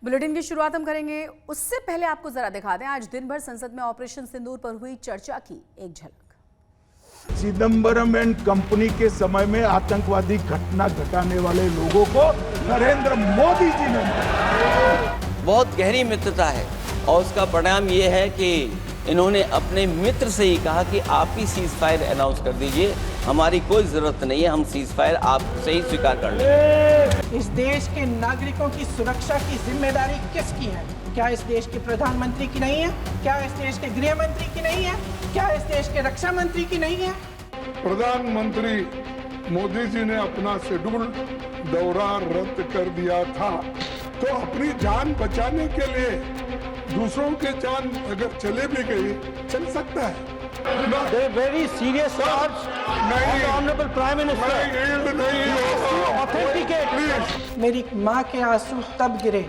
Bulletin की शुरुआत हम करेंगे, उससे पहले आपको जरा दिखा दें आज दिन भर संसद में ऑपरेशन सिंदूर पर हुई चर्चा की एक झलक। चिदंबरम एंड कंपनी के समय में आतंकवादी घटना घटाने वाले लोगों को नरेंद्र मोदी जी ने बहुत गहरी मित्रता है और उसका परिणाम ये है कि इन्होंने अपने मित्र से ही कहा कि आप ही सीज फायर अनाउंस कर दीजिए, हमारी कोई जरूरत नहीं है, हम सीज फायर आपसे ही स्वीकार कर लेंगे। इस देश के नागरिकों की सुरक्षा की जिम्मेदारी किसकी है? क्या इस देश के प्रधानमंत्री की नहीं है? क्या इस देश के गृह मंत्री की नहीं है? क्या इस देश के रक्षा मंत्री की नहीं है? प्रधानमंत्री मोदी जी ने अपना शेड्यूल दौरा रद्द कर दिया था, तो अपनी जान बचाने के लिए दूसरों की जान अगर चले भी गई चल सकता है। Very serious honourable prime minister नहीं। मेरी माँ के आंसू तब गिरे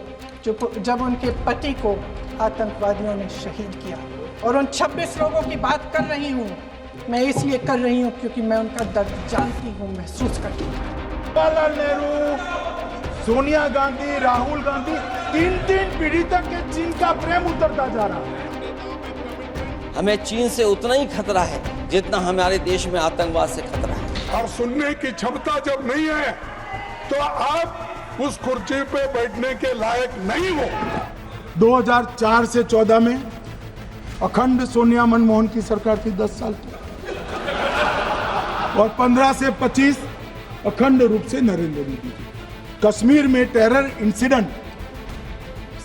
जब उनके पति को आतंकवादियों ने शहीद किया, और उन 26 लोगों की बात कर रही हूँ मैं इसलिए कर रही हूँ क्योंकि मैं उनका दर्द जानती हूँ, महसूस करती हूँ। जवाहरलाल नेहरू, सोनिया गांधी, राहुल गांधी, तीन पीढ़ी तक के चीन का प्रेम उतरता जा रहा है। हमें चीन से उतना ही खतरा है जितना हमारे देश में आतंकवाद से खतरा है। और सुनने की क्षमता जब नहीं है तो आप उस कुर्सी पे बैठने के लायक नहीं हो। 2004 से 14 में अखंड सोनिया मनमोहन की सरकार थी 10 साल की, और 15 से 25 अखंड रूप से नरेंद्र मोदी जी। कश्मीर में टेरर इंसिडेंट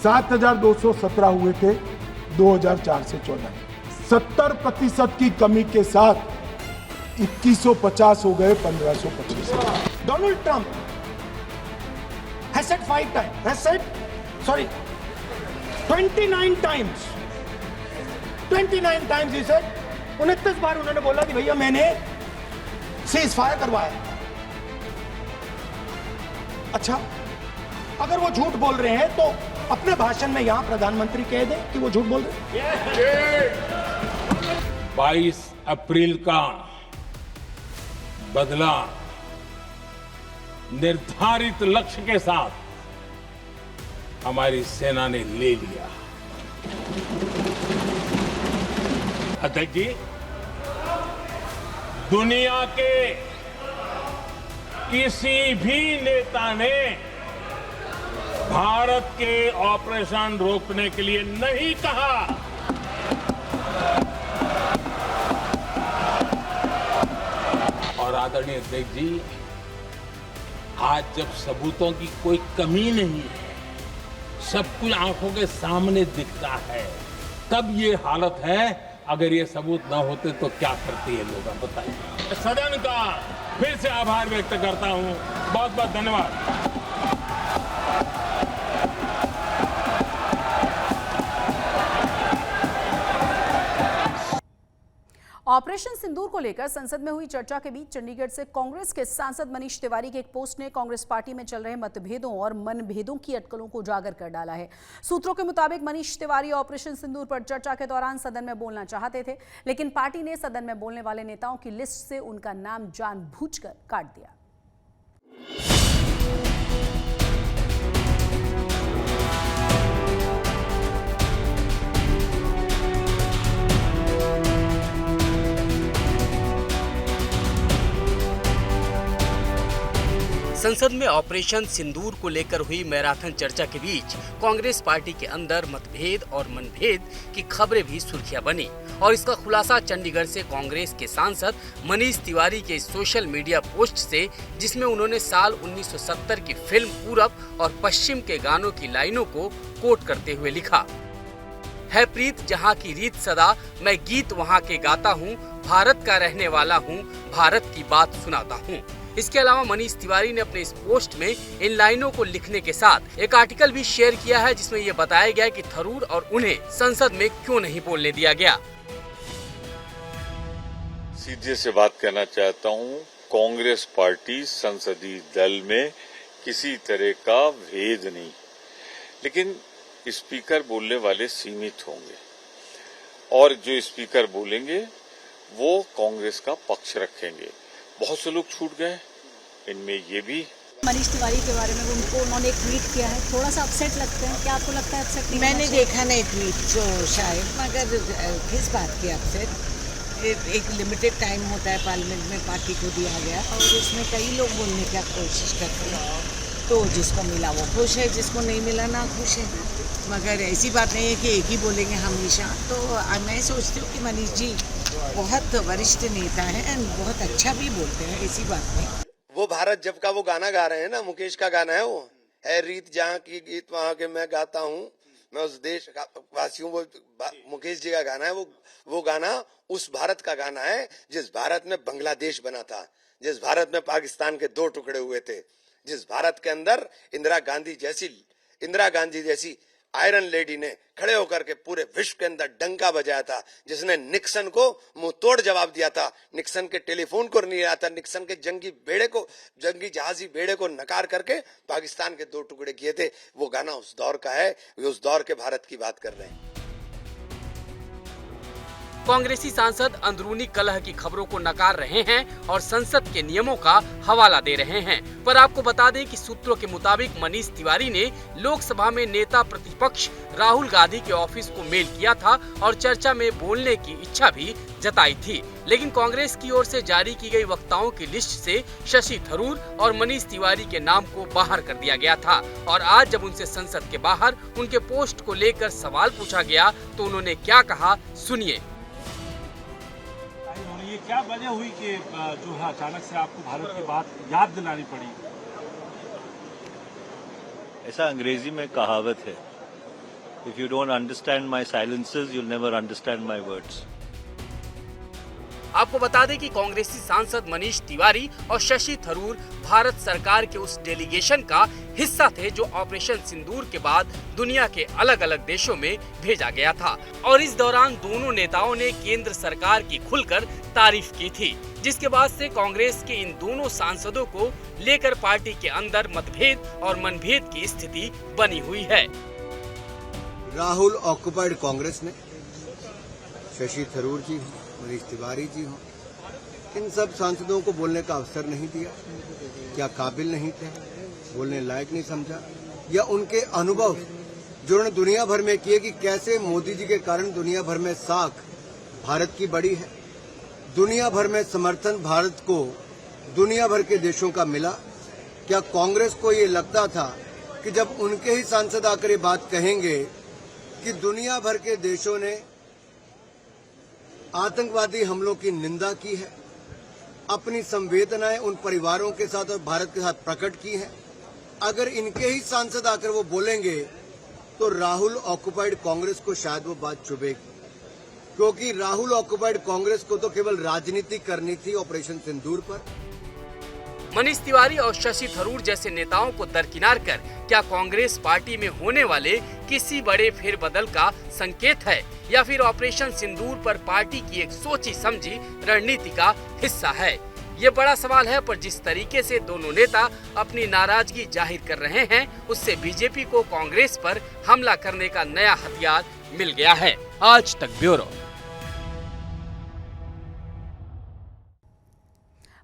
7,217 हुए थे 2004 से 14 में। 70% की कमी के साथ 2150 हो गए 1525। Donald Trump has said 5 times, has said, sorry, 29 times. 29 times he said, 29 बार उन्होंने बोला कि भैया मैंने सीज फायर करवाया। अच्छा, अगर वो झूठ बोल रहे हैं तो अपने भाषण में यहां प्रधानमंत्री कह दें कि वो झूठ बोल रहे हैं। 22 अप्रैल का बदला निर्धारित लक्ष्य के साथ हमारी सेना ने ले लिया। अध्यक्ष जी, दुनिया के किसी भी नेता ने भारत के ऑपरेशन रोकने के लिए नहीं कहा। और आदरणीय अध्यक्ष जी, आज जब सबूतों की कोई कमी नहीं है, सब कुछ आंखों के सामने दिखता है, तब ये हालत है। अगर ये सबूत ना होते तो क्या करते ये लोग, बताइए। सदन का फिर से आभार व्यक्त करता हूं, बहुत बहुत धन्यवाद। ऑपरेशन सिंदूर को लेकर संसद में हुई चर्चा के बीच चंडीगढ़ से कांग्रेस के सांसद मनीष तिवारी के एक पोस्ट ने कांग्रेस पार्टी में चल रहे मतभेदों और मनभेदों की अटकलों को उजागर कर डाला है। सूत्रों के मुताबिक मनीष तिवारी ऑपरेशन सिंदूर पर चर्चा के दौरान सदन में बोलना चाहते थे, लेकिन पार्टी ने सदन में बोलने वाले नेताओं की लिस्ट से उनका नाम जानबूझकर काट दिया। संसद में ऑपरेशन सिंदूर को लेकर हुई मैराथन चर्चा के बीच कांग्रेस पार्टी के अंदर मतभेद और मनभेद की खबरें भी सुर्खियां बनी, और इसका खुलासा चंडीगढ़ से कांग्रेस के सांसद मनीष तिवारी के सोशल मीडिया पोस्ट से, जिसमें उन्होंने साल 1970 की फिल्म पूरब और पश्चिम के गानों की लाइनों को कोट करते हुए लिखा है। प्रीत जहाँ की रीत सदा, मैं गीत वहाँ के गाता हूँ, भारत का रहने वाला हूँ, भारत की बात सुनाता हूँ। इसके अलावा मनीष तिवारी ने अपने इस पोस्ट में इन लाइनों को लिखने के साथ एक आर्टिकल भी शेयर किया है, जिसमें यह बताया गया कि थरूर और उन्हें संसद में क्यों नहीं बोलने दिया गया। सीधे से बात कहना चाहता हूं, कांग्रेस पार्टी संसदीय दल में किसी तरह का भेद नहीं, लेकिन स्पीकर बोलने वाले सीमित होंगे और जो स्पीकर बोलेंगे वो कांग्रेस का पक्ष रखेंगे। बहुत से लोग छूट गए, इनमें ये भी मनीष तिवारी के बारे में उन्होंने एक ट्वीट किया है, थोड़ा सा अपसेट लगते हैं, क्या आपको लगता है अपसेट? मैंने देखा नहीं ट्वीट जो शायद, मगर किस बात की अपसेट? एक लिमिटेड टाइम होता है पार्लियामेंट में, पार्टी को दिया गया और उसमें कई लोग बोलने की कोशिश करते हैं, तो जिसको मिला वो खुश है, जिसको नहीं मिला ना खुश है। मगर ऐसी बात नहीं है कि एक ही बोलेंगे हमेशा। तो मैं सोचती हूँ कि मनीष जी बहुत वरिष्ठ नेता हैं एंड बहुत अच्छा भी बोलते हैं, ऐसी बात नहीं। वो भारत जब का वो गाना गा रहे हैं ना, मुकेश का गाना है, वो है रीत जहाँ की गीत वहाँ के मैं गाता हूँ, मैं उस देश का वासी हूँ। वो मुकेश जी का गाना है, वो गाना उस भारत का गाना है जिस भारत में बांग्लादेश बना था, जिस भारत में पाकिस्तान के 2 टुकड़े हुए थे, जिस भारत के अंदर इंदिरा गांधी जैसी आयरन लेडी ने खड़े होकर के पूरे विश्व के अंदर डंका बजाया था, जिसने निक्सन को मुंह तोड़ जवाब दिया था, निक्सन के टेलीफोन को नहीं आया था, निक्सन के जंगी जहाजी बेड़े को नकार करके पाकिस्तान के 2 टुकड़े किए थे। वो गाना उस दौर का है, वे उस दौर के भारत की बात कर रहे हैं। कांग्रेसी सांसद अंदरूनी कलह की खबरों को नकार रहे हैं और संसद के नियमों का हवाला दे रहे हैं। पर आपको बता दें कि सूत्रों के मुताबिक मनीष तिवारी ने लोकसभा में नेता प्रतिपक्ष राहुल गांधी के ऑफिस को मेल किया था और चर्चा में बोलने की इच्छा भी जताई थी, लेकिन कांग्रेस की ओर से जारी की गई वक्ताओं की लिस्ट से शशि थरूर और मनीष तिवारी के नाम को बाहर कर दिया गया था। और आज जब उनसे संसद के बाहर उनके पोस्ट को लेकर सवाल पूछा गया तो उन्होंने क्या कहा, सुनिए। ये क्या वजह हुई कि जो है अचानक से आपको भारत की बात याद दिलानी पड़ी? ऐसा अंग्रेजी में कहावत है, if you don't understand my silences you'll never understand my words. आपको बता दें कि कांग्रेसी सांसद मनीष तिवारी और शशि थरूर भारत सरकार के उस डेलीगेशन का हिस्सा थे जो ऑपरेशन सिंदूर के बाद दुनिया के अलग अलग देशों में भेजा गया था। और इस दौरान दोनों नेताओं ने केंद्र सरकार की खुलकर तारीफ की थी, जिसके बाद से कांग्रेस के इन दोनों सांसदों को लेकर पार्टी के अंदर मतभेद और मनभेद की स्थिति बनी हुई है। राहुल ऑक्युपाइड कांग्रेस ने, शशि थरूर जी, मनीष तिवारी जी हों, इन सब सांसदों को बोलने का अवसर नहीं दिया। क्या काबिल नहीं थे, बोलने लायक नहीं समझा, या उनके अनुभव जो उन्होंने दुनिया भर में किए कि कैसे मोदी जी के कारण दुनिया भर में साख भारत की बड़ी है, दुनिया भर में समर्थन भारत को दुनिया भर के देशों का मिला। क्या कांग्रेस को ये लगता था कि जब उनके ही सांसद आकर ये बात कहेंगे कि दुनिया भर के देशों ने आतंकवादी हमलों की निंदा की है, अपनी संवेदनाएं उन परिवारों के साथ और भारत के साथ प्रकट की हैं, अगर इनके ही सांसद आकर वो बोलेंगे तो राहुल ऑक्युपाइड कांग्रेस को शायद वो बात चुभेगी, क्योंकि राहुल ऑक्युपाइड कांग्रेस को तो केवल राजनीति करनी थी ऑपरेशन सिंदूर पर। मनीष तिवारी और शशि थरूर जैसे नेताओं को दरकिनार कर क्या कांग्रेस पार्टी में होने वाले किसी बड़े फेरबदल का संकेत है, या फिर ऑपरेशन सिंदूर पर पार्टी की एक सोची समझी रणनीति का हिस्सा है? ये बड़ा सवाल है। पर जिस तरीके से दोनों नेता अपनी नाराजगी जाहिर कर रहे हैं, उससे बीजेपी को कांग्रेस पर हमला करने का नया हथियार मिल गया है। आज तक ब्यूरो।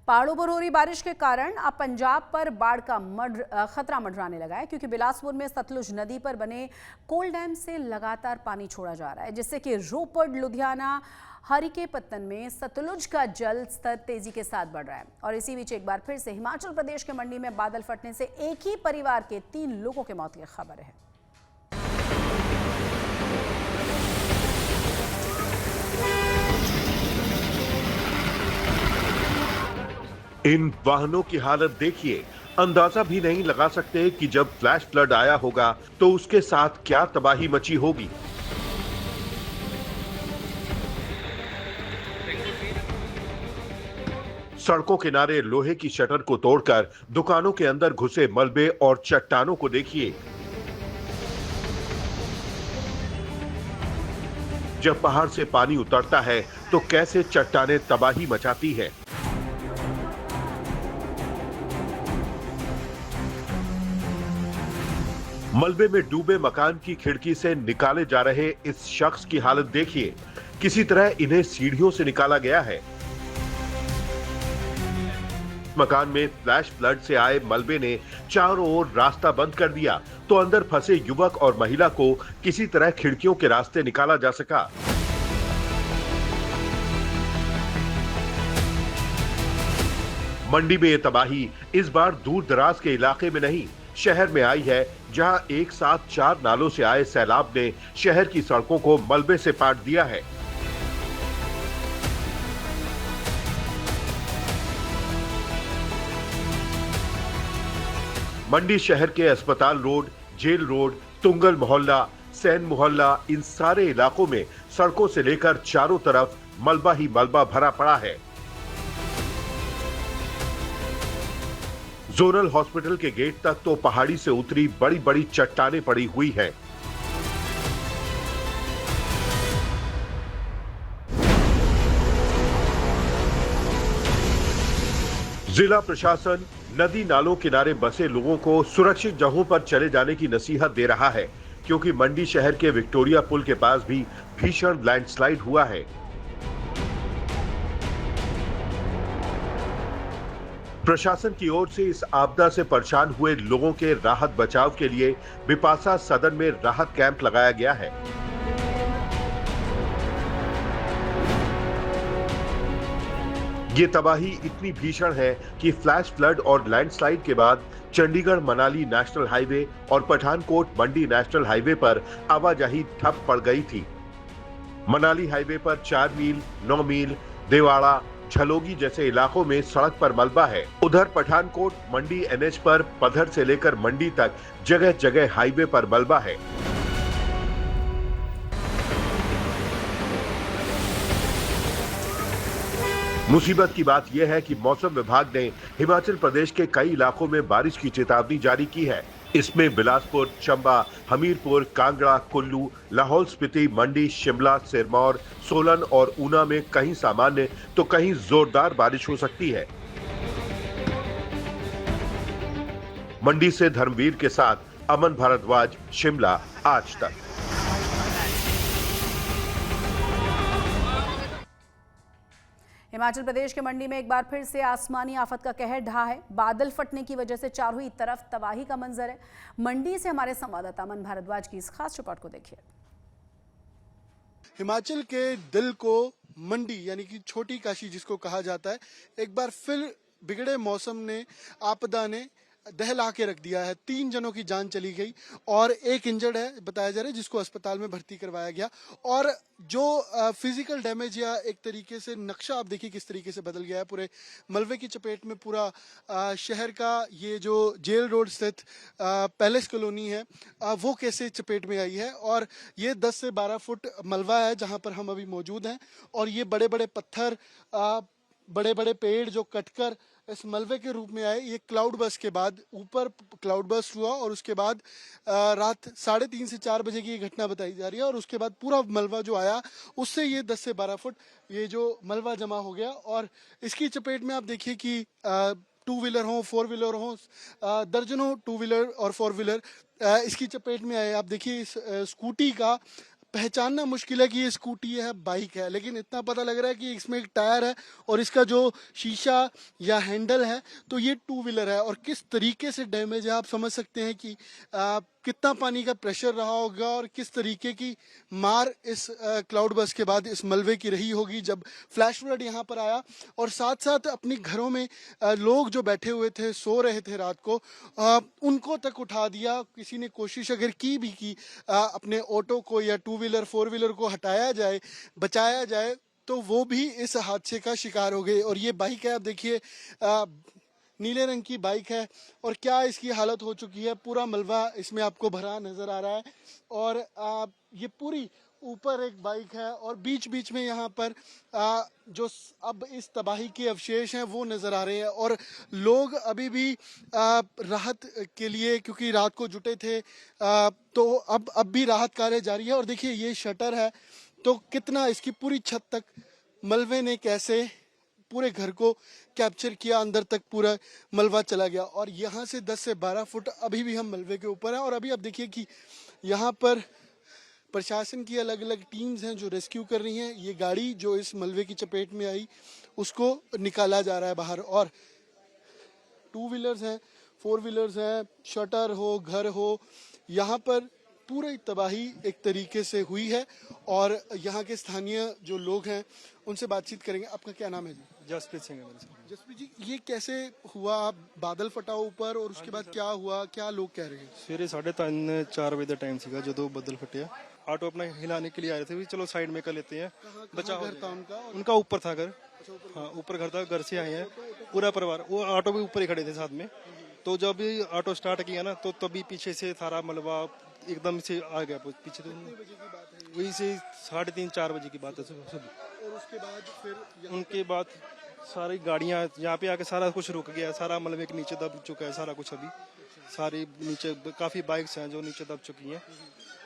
पहाड़ों पर हो रही बारिश के कारण अब पंजाब पर बाढ़ का खतरा मंडराने लगा है, क्योंकि बिलासपुर में सतलुज नदी पर बने कोल डैम से लगातार पानी छोड़ा जा रहा है, जिससे कि रोपड़, लुधियाना, हरिकेपत्तन में सतलुज का जल स्तर तेजी के साथ बढ़ रहा है। और इसी बीच एक बार फिर से हिमाचल प्रदेश के मंडी में बादल फटने से एक ही परिवार के 3 लोगों के मौत की खबर है। इन वाहनों की हालत देखिए, अंदाजा भी नहीं लगा सकते कि जब फ्लैश फ्लड आया होगा तो उसके साथ क्या तबाही मची होगी। सड़कों किनारे लोहे की शटर को तोड़कर दुकानों के अंदर घुसे मलबे और चट्टानों को देखिए। जब पहाड़ से पानी उतरता है तो कैसे चट्टानें तबाही मचाती है। मलबे में डूबे मकान की खिड़की से निकाले जा रहे इस शख्स की हालत देखिए, किसी तरह इन्हें सीढ़ियों से निकाला गया है। जिस मकान में फ्लैश फ्लड से आए मलबे ने चारों ओर रास्ता बंद कर दिया तो अंदर फंसे युवक और महिला को किसी तरह खिड़कियों के रास्ते निकाला जा सका। मंडी में ये तबाही इस बार दूर दराज के इलाके में नहीं, शहर में आई है, जहां एक साथ 4 नालों से आए सैलाब ने शहर की सड़कों को मलबे से पाट दिया है। मंडी शहर के अस्पताल रोड, जेल रोड, तुंगल मोहल्ला, सैन मोहल्ला, इन सारे इलाकों में सड़कों से लेकर चारों तरफ मलबा ही मलबा भरा पड़ा है। जोनल हॉस्पिटल के गेट तक तो पहाड़ी से उतरी बड़ी बड़ी चट्टानें पड़ी हुई हैं। जिला प्रशासन नदी नालों किनारे बसे लोगों को सुरक्षित जगहों पर चले जाने की नसीहत दे रहा है, क्योंकि मंडी शहर के विक्टोरिया पुल के पास भी भीषण लैंडस्लाइड हुआ है। प्रशासन की ओर से इस आपदा से परेशान हुए लोगों के राहत बचाव के लिए बिपाशा सदन में राहत कैंप लगाया गया है। ये तबाही इतनी भीषण है कि फ्लैश फ्लड और लैंडस्लाइड के बाद चंडीगढ़ मनाली नेशनल हाईवे और पठानकोट मंडी नेशनल हाईवे पर आवाजाही ठप पड़ गई थी। मनाली हाईवे पर 4 मील, 9 मील, देवाड़ा, झलोगी जैसे इलाकों में सड़क पर मलबा है। उधर पठानकोट मंडी एनएच पर पधर से लेकर मंडी तक जगह जगह हाईवे पर मलबा है। मुसीबत की बात यह है कि मौसम विभाग ने हिमाचल प्रदेश के कई इलाकों में बारिश की चेतावनी जारी की है। इसमें बिलासपुर, चंबा, हमीरपुर, कांगड़ा, कुल्लू, लाहौल स्पीति, मंडी, शिमला, सिरमौर, सोलन और ऊना में कहीं सामान्य तो कहीं जोरदार बारिश हो सकती है। मंडी से धर्मवीर के साथ अमन भारद्वाज, शिमला, आज तक। हिमाचल प्रदेश के मंडी में एक बार फिर से आसमानी आफत का कहर ढहा है। बादल फटने की वजह से चारों ही तरफ तबाही का मंजर है। मंडी से हमारे संवाददाता अमन भारद्वाज की इस खास रिपोर्ट को देखिए। हिमाचल के दिल को मंडी यानी कि छोटी काशी जिसको कहा जाता है, एक बार फिर बिगड़े मौसम ने, आपदा ने दहला के रख दिया है। 3 जनों की जान चली गई और एक इंजर्ड है बताया जा रहा है, जिसको अस्पताल में भर्ती करवाया गया। और जो फिजिकल डैमेज या एक तरीके से नक्शा आप देखिए किस तरीके से बदल गया है। पूरे मलबे की चपेट में पूरा शहर का ये जो जेल रोड स्थित पैलेस कॉलोनी है वो कैसे चपेट में आई है। और ये 10 से 12 फुट मलबा है जहां पर हम अभी मौजूद हैं। और ये बड़े बड़े पत्थर, बड़े बड़े पेड़ जो कटकर इस मलबे के रूप में आए। ये क्लाउड बस्ट के बाद ऊपर क्लाउड बस्ट हुआ और उसके बाद रात 3:30 से 4 बजे की ये घटना बताई जा रही है। और उसके बाद पूरा मलबा जो आया उससे ये 10 से 12 फुट ये जो मलबा जमा हो गया। और इसकी चपेट में आप देखिए कि 2 व्हीलर हो, 4 व्हीलर हो, दर्जनों 2 व्हीलर और 4 व्हीलर इसकी चपेट में आए। आप देखिए इस स्कूटी का पहचानना मुश्किल है कि ये स्कूटी है, बाइक है, लेकिन इतना पता लग रहा है कि इसमें एक टायर है और इसका जो शीशा या हैंडल है तो ये 2 व्हीलर है। और किस तरीके से डैमेज है आप समझ सकते हैं कि कितना पानी का प्रेशर रहा होगा और किस तरीके की मार इस क्लाउड बस्ट के बाद इस मलबे की रही होगी जब फ्लैश फ्लड यहाँ पर आया। और साथ साथ अपने घरों में लोग जो बैठे हुए थे, सो रहे थे रात को, उनको तक उठा दिया। किसी ने कोशिश अगर की भी की अपने ऑटो को या 2 व्हीलर 4 व्हीलर को हटाया जाए, बचाया जाए, तो वो भी इस हादसे का शिकार हो गए। और ये बाइक है, आप देखिए नीले रंग की बाइक है और क्या इसकी हालत हो चुकी है। पूरा मलबा इसमें आपको भरा नजर आ रहा है। और ये पूरी ऊपर एक बाइक है और बीच बीच में यहाँ पर जो अब इस तबाही के अवशेष हैं वो नज़र आ रहे हैं। और लोग अभी भी राहत के लिए, क्योंकि रात को जुटे थे, तो अब भी राहत कार्य जारी है। और देखिए ये शटर है तो कितना इसकी पूरी छत तक मलबे ने कैसे पूरे घर को कैप्चर किया, अंदर तक पूरा मलबा चला गया। और यहाँ से 10 से 12 फुट अभी भी हम मलबे के ऊपर हैं। और अभी आप देखिए कि यहाँ पर प्रशासन की अलग अलग टीम्स हैं जो रेस्क्यू कर रही हैं। ये गाड़ी जो इस मलबे की चपेट में आई उसको निकाला जा रहा है बाहर। और टू व्हीलर्स हैं, फोर व्हीलर्स हैं, शटर हो, घर हो, यहाँ पर पूरी तबाही एक तरीके से हुई है। और यहाँ के स्थानीय जो लोग हैं उनसे बातचीत करेंगे। आपका क्या नाम है जी? जसप्रीत सिंह है मेरे साथ। जसप्रीत जी, ये कैसे हुआ? आप बादल फटा ऊपर और उसके बाद क्या हुआ, क्या लोग कह रहे हैं? सवेरे 3:30-4 बजे का टाइम सीगा जो बदल फटिया। ऑटो अपना हिलाने के लिए आ रहे थे, भी चलो साइड में कर लेते हैं, बचाव घर था उनका ऊपर था घर। हाँ, ऊपर घर था, घर से आए हैं पूरा परिवार। वो ऑटो भी ऊपर ही खड़े थे साथ में। तो जब भी ऑटो स्टार्ट किया ना तो तभी पीछे से सारा मलबा एकदम से आ गया पीछे। तो वही से 3:30-4 बजे की बात है सुबह। और उसके बाद फिर उनके बाद सारी गाड़ियाँ यहाँ पे आके सारा कुछ रुक गया, सारा मलबे के नीचे दब चुका है सारा कुछ। अभी सारी नीचे काफी बाइक्स हैं जो नीचे दब चुकी हैं।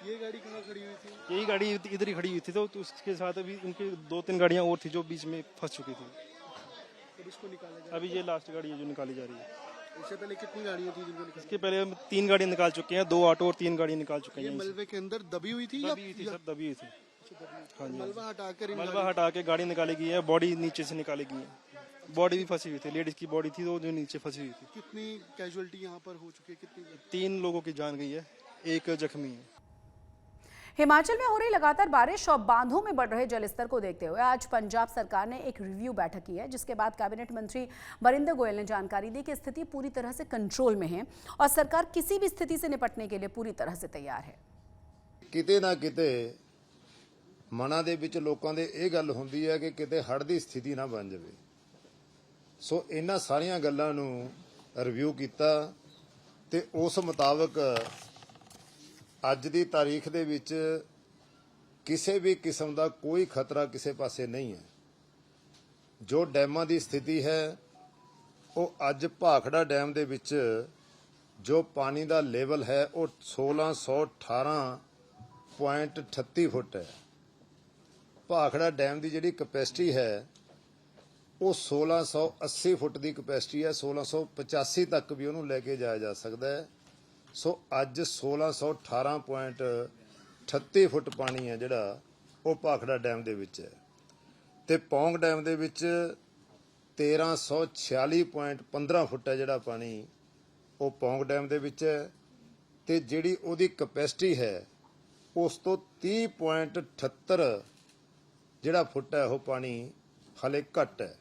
ये गाड़ी कहाँ खड़ी हुई थी? यही गाड़ी इधर ही खड़ी हुई थी। तो उसके साथ अभी उनकी 2-3 गाड़ियाँ और थी जो बीच में फंस चुकी थी। अब इसको निकाला जा अभी ये लास्ट गाड़ी है जो निकाली जा रही है। इससे पहले कितनी गाड़ियाँ थी जिनको निकाला? इसके पहले हम 3 गाड़ियाँ निकाल चुके हैं, 2 ऑटो और 3 गाड़ियाँ निकाल चुके हैं। ये मलबे के अंदर दबी हुई थी? दबी हुई थी सर, दबी हुई थी। हाँ जी, मलबा हटा के गाड़ी निकाली गई है, बॉडी नीचे से निकाली गई है। बॉडी भी फंसी हुई थी, लेडीज की बॉडी थी जो नीचे फंसी हुई थी। कितनी कैजुअलिटी यहाँ पर हो चुकी है? कितनी? 3 लोगों की जान गई है, 1 जख्मी है। हिमाचल में हो रही लगातार बारिश और बांधों में बढ़ रहे जलस्तर को देखते हुए आज पंजाब सरकार ने एक रिव्यू बैठक की है, जिसके बाद कैबिनेट मंत्री वरिंदर गोयल ने जानकारी दी कि स्थिति पूरी तरह से कंट्रोल में है और सरकार किसी भी स्थिति से निपटने के लिए पूरी तरह से तैयार है। किते ना किते मनां दे विच लोकां दे इह गल हुंदी है कि किते हड़ दी स्थिति ना बन जावे। सो इन्हां सारियां गल्लां नूं रिव्यू कीता ते उस मुताबक ਅੱਜ ਦੀ ਤਾਰੀਖ ਦੇ ਵਿੱਚ ਕਿਸੇ ਵੀ ਕਿਸਮ ਦਾ ਕੋਈ ਖਤਰਾ ਕਿਸੇ ਪਾਸੇ ਨਹੀਂ ਹੈ। ਜੋ ਡੈਮਾਂ ਦੀ ਸਥਿਤੀ ਹੈ ਉਹ ਅੱਜ ਭਾਖੜਾ ਡੈਮ ਦੇ ਵਿੱਚ ਜੋ ਪਾਣੀ ਦਾ ਲੈਵਲ ਹੈ ਉਹ 1618.38 ਫੁੱਟ ਹੈ। ਭਾਖੜਾ ਡੈਮ ਦੀ ਜਿਹੜੀ ਕਪੈਸਿਟੀ ਹੈ ਉਹ 1680 ਫੁੱਟ ਦੀ ਕਪੈਸਿਟੀ ਹੈ। 1685 ਤੱਕ ਵੀ ਉਹਨੂੰ ਲੈ ਕੇ ਜਾਇਆ ਜਾ ਸਕਦਾ ਹੈ। ਸੋ ਅੱਜ 1618.38 ਫੁੱਟ ਪਾਣੀ ਹੈ ਜਿਹੜਾ ਉਹ ਭਾਖੜਾ ਡੈਮ ਦੇ ਵਿੱਚ ਹੈ ਤੇ ਪੌਂਗ ਡੈਮ ਦੇ ਵਿੱਚ 1346.15 ਫੁੱਟ ਹੈ ਜਿਹੜਾ ਪਾਣੀ ਉਹ ਪੌਂਗ ਡੈਮ ਦੇ ਵਿੱਚ ਹੈ ਤੇ ਜਿਹੜੀ ਉਹਦੀ ਕਪੈਸਿਟੀ ਹੈ ਉਸ ਤੋਂ 30.78 ਜਿਹੜਾ ਫੁੱਟ ਹੈ ਉਹ ਪਾਣੀ ਹਲੇ ਘੱਟ ਹੈ।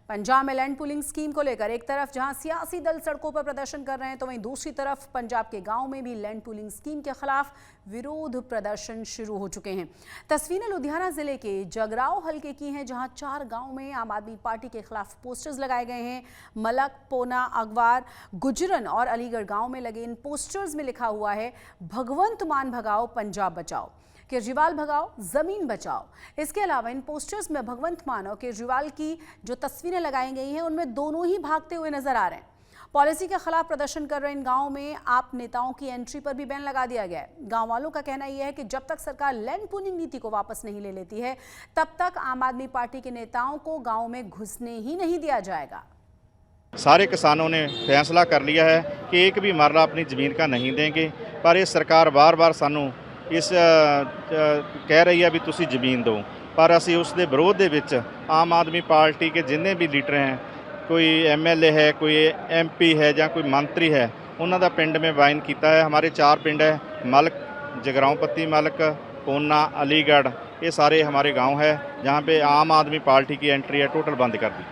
पंजाब में लैंड पुलिंग स्कीम को लेकर एक तरफ जहां सियासी दल सड़कों पर प्रदर्शन कर रहे हैं तो वहीं दूसरी तरफ पंजाब के गांव में भी लैंड पुलिंग स्कीम के खिलाफ विरोध प्रदर्शन शुरू हो चुके हैं। तस्वीरें लुधियाना जिले के जगराओ हलके की हैं, जहां 4 गांव में आम आदमी पार्टी के खिलाफ पोस्टर्स लगाए गए हैं। मलक, पोना, अगवार, गुजरन और अलीगढ़ गांव में लगे इन पोस्टर्स में लिखा हुआ है भगवंत मान भगाओ पंजाब बचाओ, केजरीवाल भगाओ जमीन बचाओ। इसके अलावा इन पोस्टर्स में भगवंत मान और केजरीवाल की जो तस्वीरें लगाई गई हैं उनमें दोनों ही भागते हुए नजर आ रहे हैं। पॉलिसी के खिलाफ प्रदर्शन कर रहे इन गांवों में आप नेताओं की एंट्री पर भी बैन लगा दिया गया है। गांव वालों का कहना यह है कि जब तक सरकार लैंड पूलिंग नीति को वापस नहीं ले लेती है तब तक आम आदमी पार्टी के नेताओं को गाँव में घुसने ही नहीं दिया जाएगा। सारे किसानों ने फैसला कर लिया है कि एक भी मरला अपनी ज़मीन का नहीं देंगे, पर ये सरकार बार बार सानू इस कह रही है भी तुसी ज़मीन दो, पर असी उसके विरोध दे विच आम आदमी पार्टी के जिन्ने भी लीडर हैं, कोई MLA है, कोई MP है या कोई मंत्री है, उन्हों का पिंड में वाइन किया है। हमारे 4 पिंड है, मलक, जगराऊंपत्ती मलक, पूना, अलीगढ़, ये सारे हमारे गांव है जहाँ पे आम आदमी पार्टी की एंट्री है टोटल बंद कर दी।